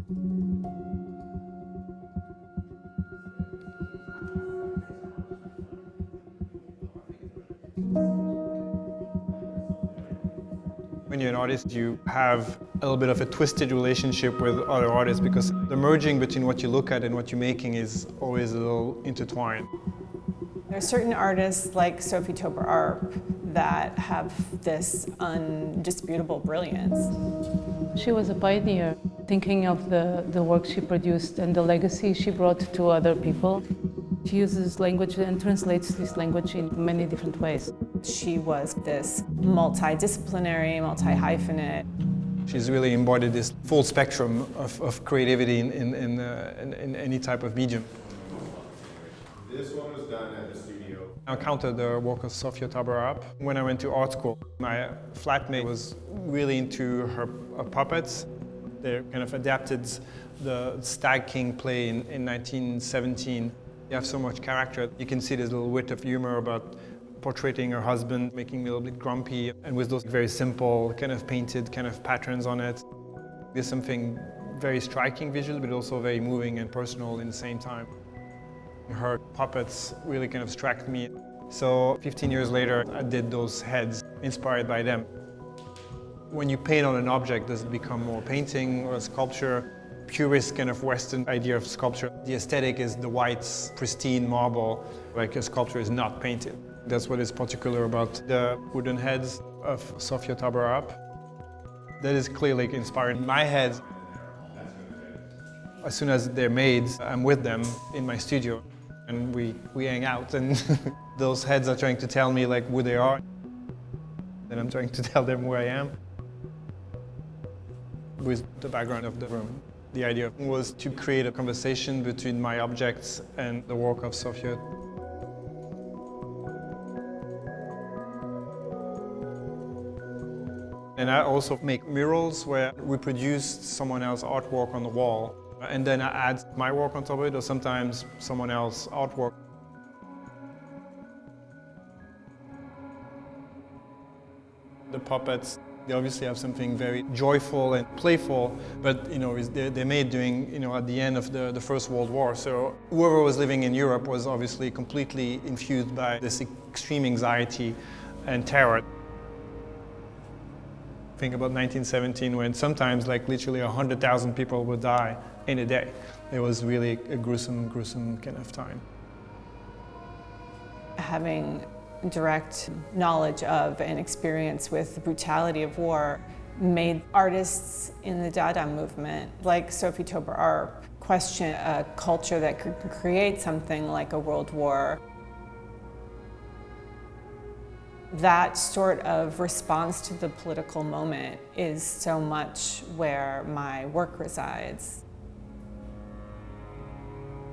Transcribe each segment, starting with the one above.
When you're an artist, you have a little bit of a twisted relationship with other artists because the merging between what you look at and what you're making is always a little intertwined. There are certain artists like Sophie Taeuber-Arp that have this undisputable brilliance. She was a pioneer, thinking of the work she produced and the legacy she brought to other people. She uses language and translates this language in many different ways. She was this multidisciplinary, multi-hyphenate. She's really embodied this full spectrum of creativity in any type of medium. This one was done at the studio. I encountered the work of Sophie Taeuber-Arp when I went to art school. My flatmate was really into her puppets. They kind of adapted the Stag King play in 1917. You have so much character. You can see this little wit of humor about portraying her husband, making me a little bit grumpy, and with those very simple, kind of painted kind of patterns on it. There's something very striking visually, but also very moving and personal in the same time. Her puppets really kind of struck me. So 15 years later, I did those heads, inspired by them. When you paint on an object, does it become more painting or a sculpture? Purist kind of Western idea of sculpture. The aesthetic is the white, pristine marble, like a sculpture is not painted. That's what is particular about the wooden heads of Sophie Taeuber-Arp. That is clearly inspired my heads. As soon as they're made, I'm with them in my studio and we hang out, and those heads are trying to tell me like who they are, and I'm trying to tell them who I am with the background of the room. The idea was to create a conversation between my objects and the work of Sophie. And I also make murals where I reproduce someone else's artwork on the wall, and then I add my work on top of it, or sometimes someone else's artwork. The puppets, they obviously have something very joyful and playful, but they're made during, at the end of the First World War. So whoever was living in Europe was obviously completely infused by this extreme anxiety and terror. Think about 1917, when sometimes like literally 100,000 people would die in a day. It was really a gruesome kind of time. Having direct knowledge of and experience with the brutality of war made artists in the Dada movement, like Sophie Taeuber-Arp, question a culture that could create something like a world war. That sort of response to the political moment is so much where my work resides.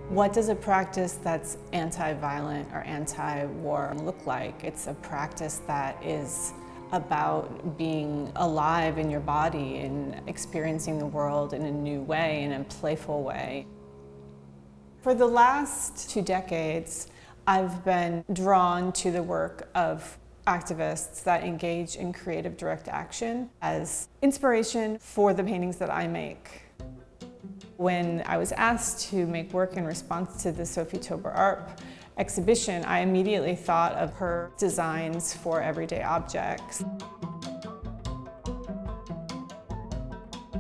What does a practice that's anti-violent or anti-war look like? It's a practice that is about being alive in your body and experiencing the world in a new way, in a playful way. For the last 2 decades, I've been drawn to the work of activists that engage in creative direct action as inspiration for the paintings that I make. When I was asked to make work in response to the Sophie Taeuber-Arp exhibition, I immediately thought of her designs for everyday objects.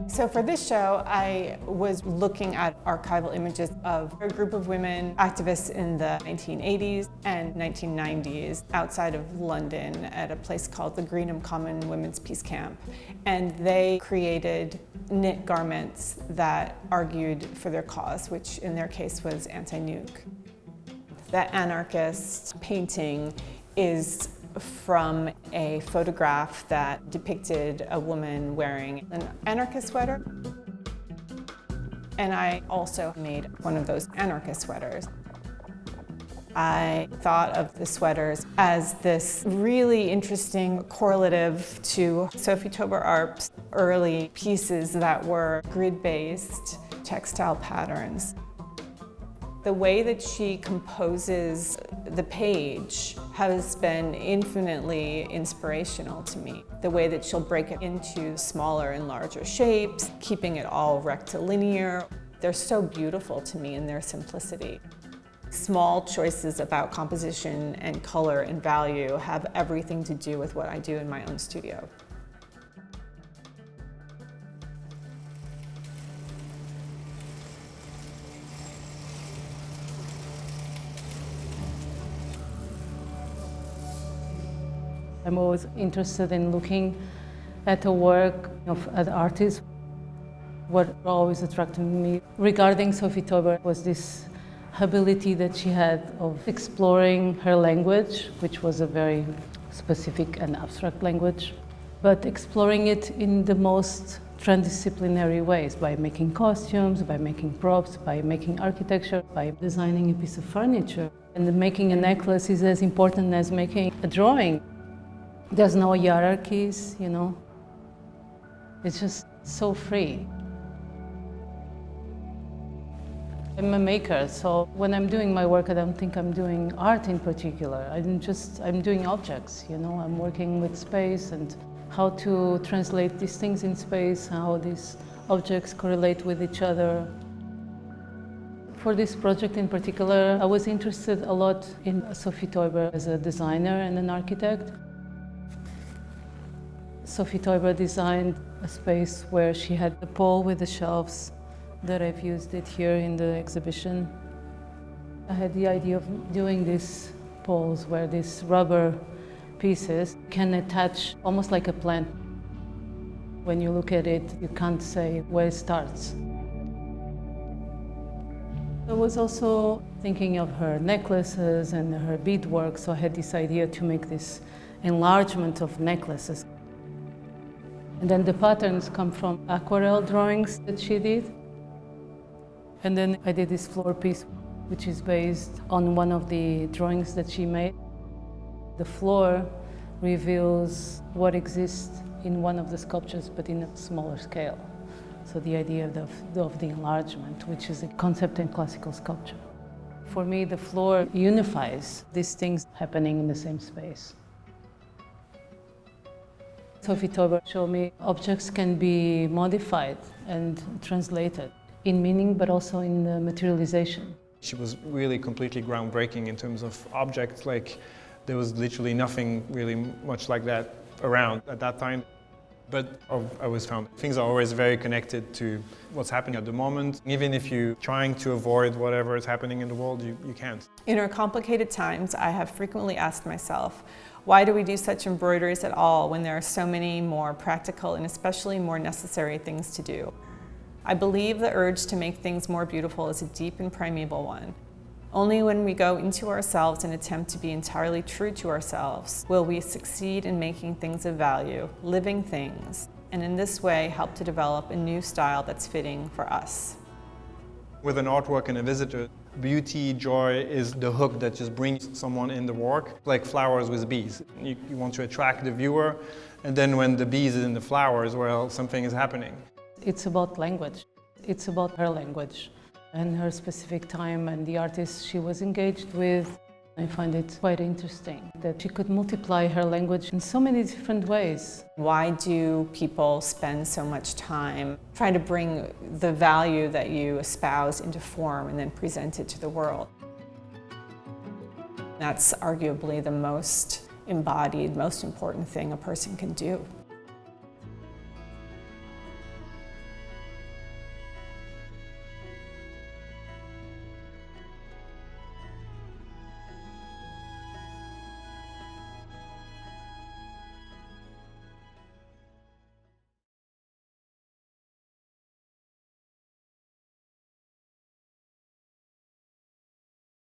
So for this show, I was looking at archival images of a group of women activists in the 1980s and 1990s outside of London at a place called the Greenham Common Women's Peace Camp. And they created knit garments that argued for their cause, which in their case was anti-nuke. The anarchist painting is from a photograph that depicted a woman wearing an anarchist sweater. And I also made one of those anarchist sweaters. I thought of the sweaters as this really interesting correlative to Sophie Taeuber-Arp's early pieces that were grid-based textile patterns. The way that she composes the page has been infinitely inspirational to me. The way that she'll break it into smaller and larger shapes, keeping it all rectilinear. They're so beautiful to me in their simplicity. Small choices about composition and color and value have everything to do with what I do in my own studio. I'm always interested in looking at the work of an artist. What always attracted me regarding Sophie Taeuber was this ability that she had of exploring her language, which was a very specific and abstract language, but exploring it in the most transdisciplinary ways, by making costumes, by making props, by making architecture, by designing a piece of furniture. And making a necklace is as important as making a drawing. There's no hierarchies, you know. It's just so free. I'm a maker, so when I'm doing my work, I don't think I'm doing art in particular. I'm doing objects, you know. I'm working with space and how to translate these things in space, how these objects correlate with each other. For this project in particular, I was interested a lot in Sophie Taeuber as a designer and an architect. Sophie Taeuber designed a space where she had the pole with the shelves that I've used it here in the exhibition. I had the idea of doing these poles where these rubber pieces can attach almost like a plant. When you look at it, you can't say where it starts. I was also thinking of her necklaces and her beadwork, so I had this idea to make this enlargement of necklaces. And then the patterns come from aquarelle drawings that she did. And then I did this floor piece, which is based on one of the drawings that she made. The floor reveals what exists in one of the sculptures, but in a smaller scale. So the idea of the enlargement, which is a concept in classical sculpture. For me, the floor unifies these things happening in the same space. Sophie Taeuber showed me objects can be modified and translated in meaning, but also in the materialization. She was really completely groundbreaking in terms of objects. Like, there was literally nothing really much like that around at that time. But I always found things are always very connected to what's happening at the moment. Even if you're trying to avoid whatever is happening in the world, you can't. In our complicated times, I have frequently asked myself, why do we do such embroideries at all when there are so many more practical and especially more necessary things to do? I believe the urge to make things more beautiful is a deep and primeval one. Only when we go into ourselves and attempt to be entirely true to ourselves will we succeed in making things of value, living things, and in this way help to develop a new style that's fitting for us. With an artwork and a visitor, beauty, joy is the hook that just brings someone in the work, like flowers with bees. You want to attract the viewer, and then when the bees is in the flowers, well, something is happening. It's about language. It's about her language and her specific time and the artists she was engaged with. I find it quite interesting that she could multiply her language in so many different ways. Why do people spend so much time trying to bring the value that you espouse into form and then present it to the world? That's arguably the most embodied, most important thing a person can do.